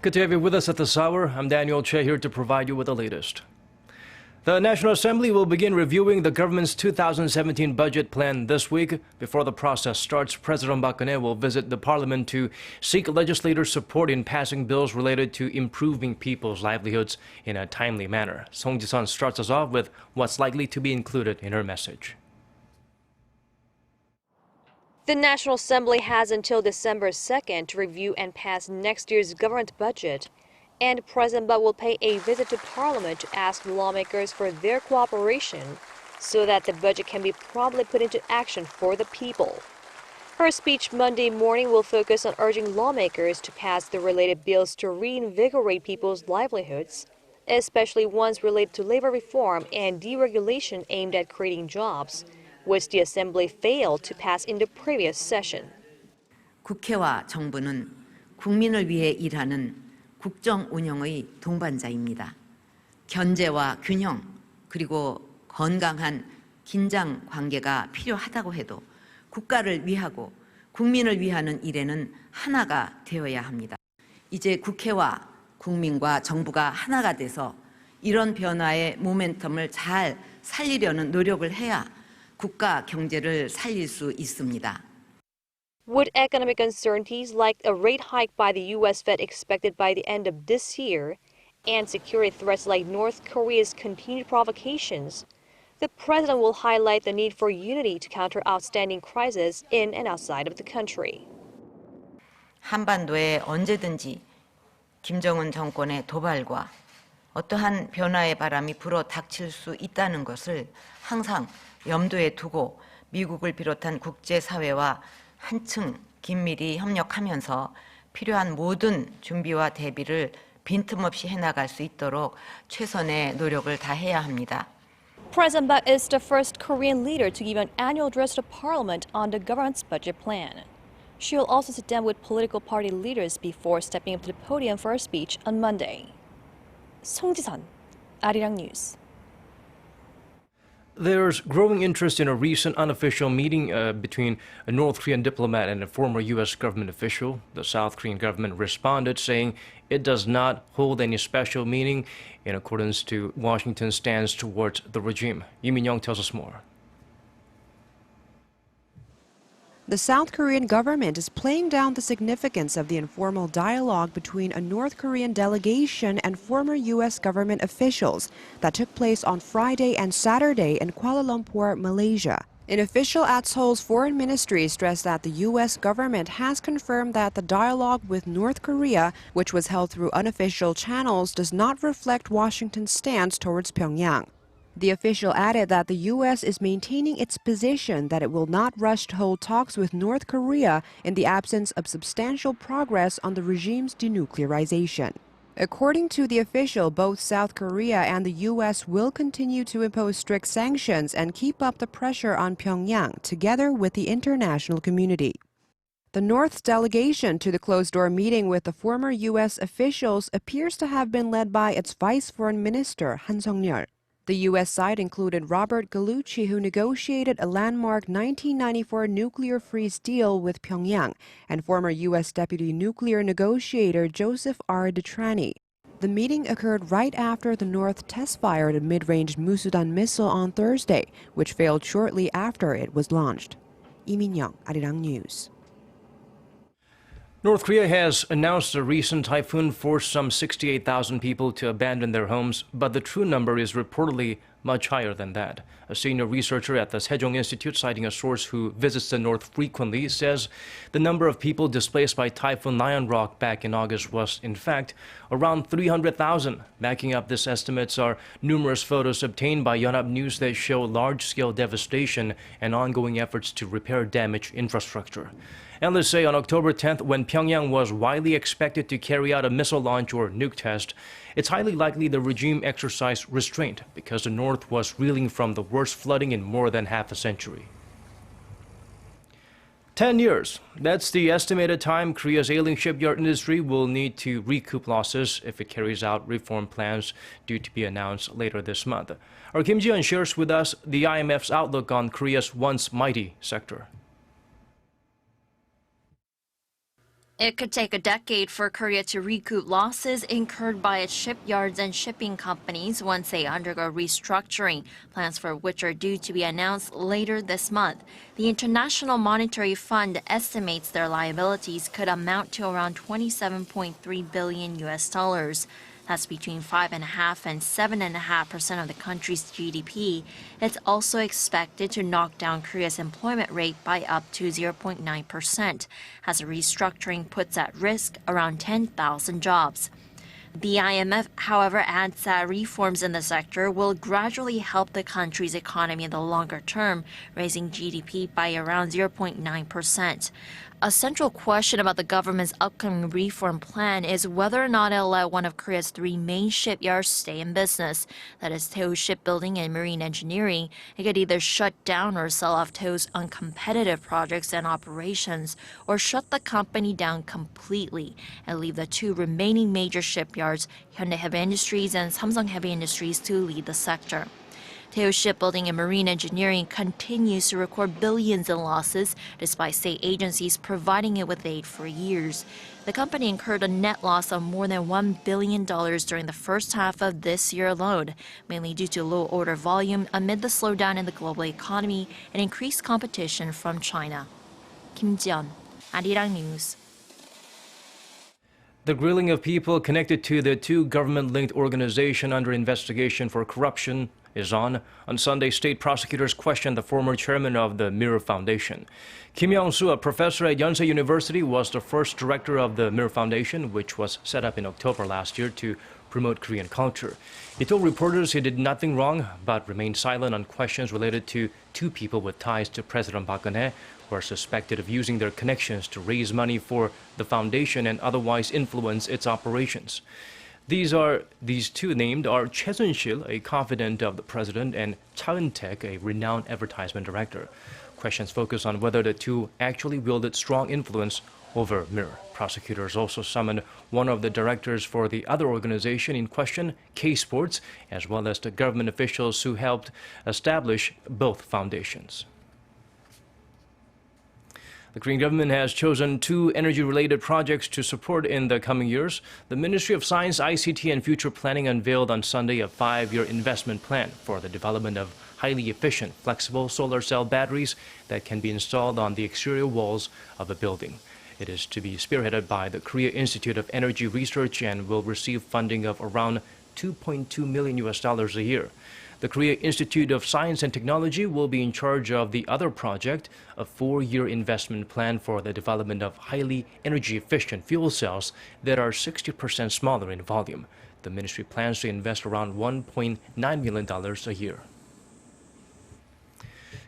Good to have you with us at this hour. I'm Daniel Che here to provide you with the latest. The National Assembly will begin reviewing the government's 2017 budget plan this week. Before the process starts, President Park Geun-hye will visit the parliament to seek legislators' support in passing bills related to improving people's livelihoods in a timely manner. Song Ji-sun starts us off with what's likely to be included in her message. The National Assembly has until December 2nd to review and pass next year's government budget. And President Park will pay a visit to Parliament to ask lawmakers for their cooperation so that the budget can be promptly put into action for the people. Her speech Monday morning will focus on urging lawmakers to pass the related bills to reinvigorate people's livelihoods, especially ones related to labor reform and deregulation aimed at creating jobs, which the Assembly failed to pass in the previous session. 국회와 정부는 국민을 위해 일하는 국정 운영의 동반자입니다. 견제와 균형 그리고 건강한 긴장 관계가 필요하다고 해도 국가를 위하고 국민을 위하는 일에는 하나가 되어야 합니다. 이제 국회와 국민과 정부가 하나가 돼서 이런 변화의 모멘텀을 잘 살리려는 노력을 해야 국가 경제를 살릴 수 있습니다. With economic uncertainties like a rate hike by the U.S. Fed expected by the end of this year and security threats like North Korea's continued provocations, the president will highlight the need for unity to counter outstanding crises in and outside of the country. 한반도에 언제든지 김정은 정권의 도발과 어떠한 변화의 바람이 불어 닥칠 수 있다는 것을 항상 염두에 두고 미국을 비롯한 국제사회와 한층 긴밀히 협력하면서 필요한 모든 준비와 대비를 빈틈없이 해나갈 수 있도록 최선의 노력을 다해야 합니다. President Park is the first Korean leader to give an annual address to Parliament on the government's budget plan. She will also sit down with political party leaders before stepping up to the podium for her speech on Monday. Song Ji-sun, Arirang News. There's growing interest in a recent unofficial meeting between a North Korean diplomat and a former U.S. government official. The South Korean government responded, saying it does not hold any special meaning in accordance to Washington's stance towards the regime. Lee Min-young tells us more. The South Korean government is playing down the significance of the informal dialogue between a North Korean delegation and former U.S. government officials that took place on Friday and Saturday in Kuala Lumpur, Malaysia. An official at Seoul's foreign ministry stressed that the U.S. government has confirmed that the dialogue with North Korea, which was held through unofficial channels, does not reflect Washington's stance towards Pyongyang. The official added that the U.S. is maintaining its position that it will not rush to hold talks with North Korea in the absence of substantial progress on the regime's denuclearization. According to the official, both South Korea and the U.S. will continue to impose strict sanctions and keep up the pressure on Pyongyang, together with the international community. The North's delegation to the closed-door meeting with the former U.S. officials appears to have been led by its Vice Foreign Minister, Han Song-yeol. The U.S. side included Robert Gallucci, who negotiated a landmark 1994 nuclear freeze deal with Pyongyang, and former U.S. Deputy Nuclear Negotiator Joseph R. Detrani. The meeting occurred right after the North test-fired a mid-range Musudan missile on Thursday, which failed shortly after it was launched. Lee Min-young, Arirang News. North Korea has announced a recent typhoon forced some 68,000 people to abandon their homes, but the true number is reportedly much higher than that. A senior researcher at the Sejong Institute, citing a source who visits the North frequently, says the number of people displaced by Typhoon Lion Rock back in August was, in fact, around 300,000. Backing up this estimates are numerous photos obtained by Yonhap News that show large-scale devastation and ongoing efforts to repair damaged infrastructure. Analysts say on October 10th, when Pyongyang was widely expected to carry out a missile launch or nuke test, it's highly likely the regime exercised restraint because the North was reeling from the worst flooding in more than half a century. 10 years. That's the estimated time Korea's ailing shipyard industry will need to recoup losses if it carries out reform plans due to be announced later this month. Our Kim Ji-yeon shares with us the IMF's outlook on Korea's once mighty sector. It could take a decade for Korea to recoup losses incurred by its shipyards and shipping companies once they undergo restructuring, plans for which are due to be announced later this month. The International Monetary Fund estimates their liabilities could amount to around $27.3 billion US. That's between 5.5% and 7.5% of the country's GDP. It's also expected to knock down Korea's employment rate by up to 0.9%, as the restructuring puts at risk around 10,000 jobs. The IMF, however, adds that reforms in the sector will gradually help the country's economy in the longer term, raising GDP by around 0.9%. A central question about the government's upcoming reform plan is whether or not it'll let one of Korea's three main shipyards stay in business. That is Seoul Shipbuilding and Marine Engineering. It could either shut down or sell off Seoul's uncompetitive projects and operations, or shut the company down completely and leave the two remaining major shipyards, Hyundai Heavy Industries and Samsung Heavy Industries, to lead the sector. Seoul Shipbuilding and Marine Engineering continues to record billions in losses, despite state agencies providing it with aid for years. The company incurred a net loss of more than $1 billion during the first half of this year alone, mainly due to low order volume amid the slowdown in the global economy and increased competition from China. Kim Ji-yeon, Arirang News. The grilling of people connected to the two government-linked organizations under investigation for corruption is on. On Sunday, state prosecutors questioned the former chairman of the Mirror Foundation. Kim Young-soo, a professor at Yonsei University, was the first director of the Mirror Foundation, which was set up in October last year to promote Korean culture. He told reporters he did nothing wrong, but remained silent on questions related to two people with ties to President Park Geun-hye, who are suspected of using their connections to raise money for the foundation and otherwise influence its operations. These two named are Choi Sun-sil, a confidant of the president, and Cha Eun-taek, a renowned advertisement director. Questions focus on whether the two actually wielded strong influence over Mirror. Prosecutors also summoned one of the directors for the other organization in question, K-Sports, as well as the government officials who helped establish both foundations. The Korean government has chosen two energy-related projects to support in the coming years. The Ministry of Science, ICT and Future Planning unveiled on Sunday a 5-year investment plan for the development of highly efficient, flexible solar cell batteries that can be installed on the exterior walls of a building. It is to be spearheaded by the Korea Institute of Energy Research and will receive funding of around $2.2 million a year. The Korea Institute of Science and Technology will be in charge of the other project, a 4-year investment plan for the development of highly energy-efficient fuel cells that are 60% smaller in volume. The ministry plans to invest around $1.9 million a year.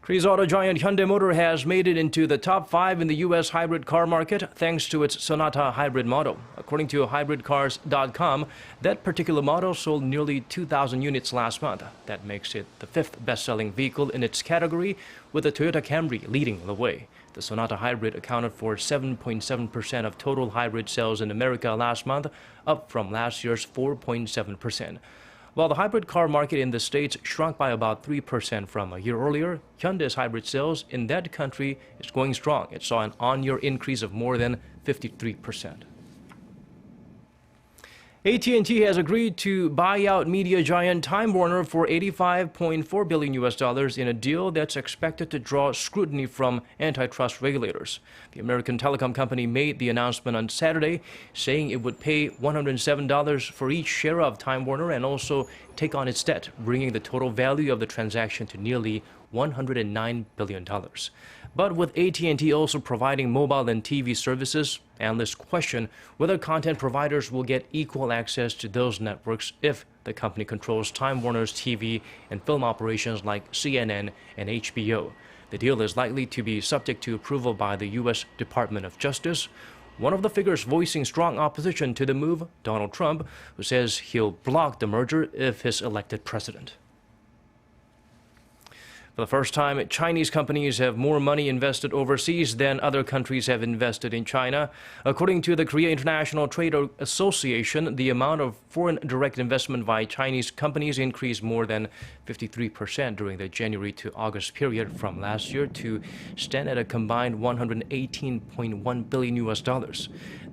Korea's auto giant Hyundai Motor has made it into the top 5 in the U.S. hybrid car market thanks to its Sonata hybrid model. According to hybridcars.com, that particular model sold nearly 2,000 units last month. That makes it the 5th best-selling vehicle in its category, with the Toyota Camry leading the way. The Sonata hybrid accounted for 7.7% of total hybrid sales in America last month, up from last year's 4.7%. While the hybrid car market in the States shrunk by about 3% from a year earlier, Hyundai's hybrid sales in that country is going strong. It saw an on-year increase of more than 53%. AT&T has agreed to buy out media giant Time Warner for $85.4 billion in a deal that's expected to draw scrutiny from antitrust regulators. The American telecom company made the announcement on Saturday, saying it would pay $107 for each share of Time Warner and also take on its debt, bringing the total value of the transaction to nearly $109 billion. But with AT&T also providing mobile and TV services, analysts question whether content providers will get equal access to those networks if the company controls Time Warner's TV and film operations like CNN and HBO. The deal is likely to be subject to approval by the U.S. Department of Justice. One of the figures voicing strong opposition to the move, Donald Trump, who says he'll block the merger if he's elected president. For the first time, Chinese companies have more money invested overseas than other countries have invested in China. According to the Korea International Trade Association, the amount of foreign direct investment by Chinese companies increased more than 53% during the January to August period from last year to stand at a combined $118.1 billion.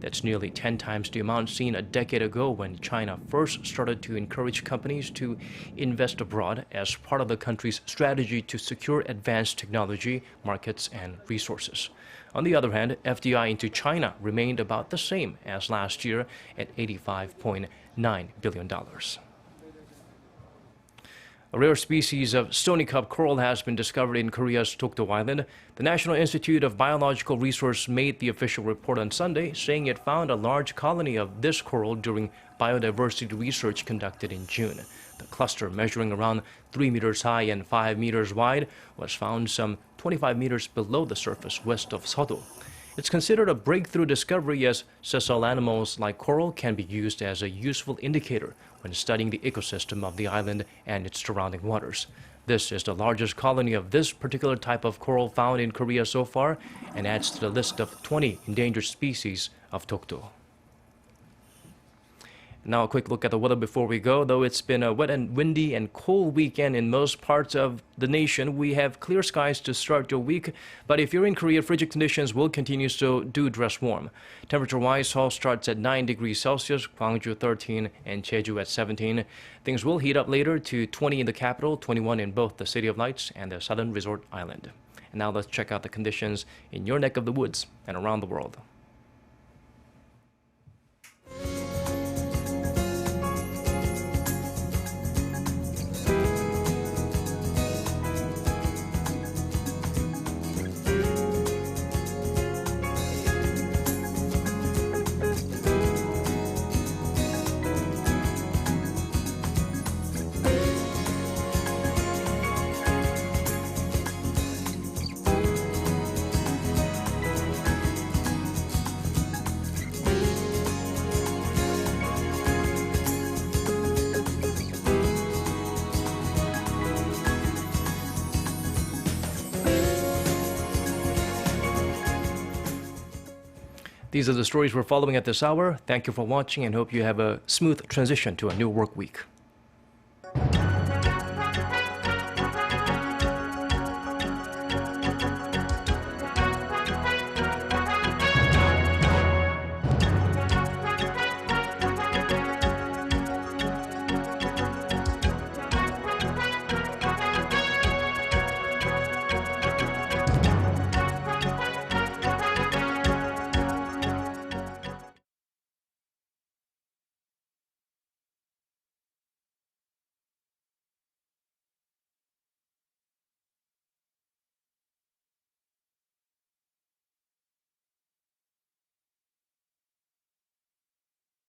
That's nearly 10 times the amount seen a decade ago when China first started to encourage companies to invest abroad as part of the country's strategy to secure advanced technology, markets, and resources. On the other hand, FDI into China remained about the same as last year at $85.9 billion. A rare species of stony cup coral has been discovered in Korea's Dokdo Island. The National Institute of Biological Resources made the official report on Sunday, saying it found a large colony of this coral during biodiversity research conducted in June. The cluster, measuring around 3 meters high and 5 meters wide, was found some 25 meters below the surface west of Seoul. It's considered a breakthrough discovery as sessile animals like coral can be used as a useful indicator when studying the ecosystem of the island and its surrounding waters. This is the largest colony of this particular type of coral found in Korea so far and adds to the list of 20 endangered species of Dokdo. Now a quick look at the weather before we go. Though it's been a wet and windy and cold weekend in most parts of the nation, we have clear skies to start your week. But if you're in Korea, frigid conditions will continue, so do dress warm. Temperature-wise, Seoul starts at 9 degrees Celsius, Gwangju 13, and Jeju at 17. Things will heat up later to 20 in the capital, 21 in both the City of Lights and the Southern Resort Island. And now let's check out the conditions in your neck of the woods and around the world. These are the stories we're following at this hour. Thank you for watching and hope you have a smooth transition to a new work week.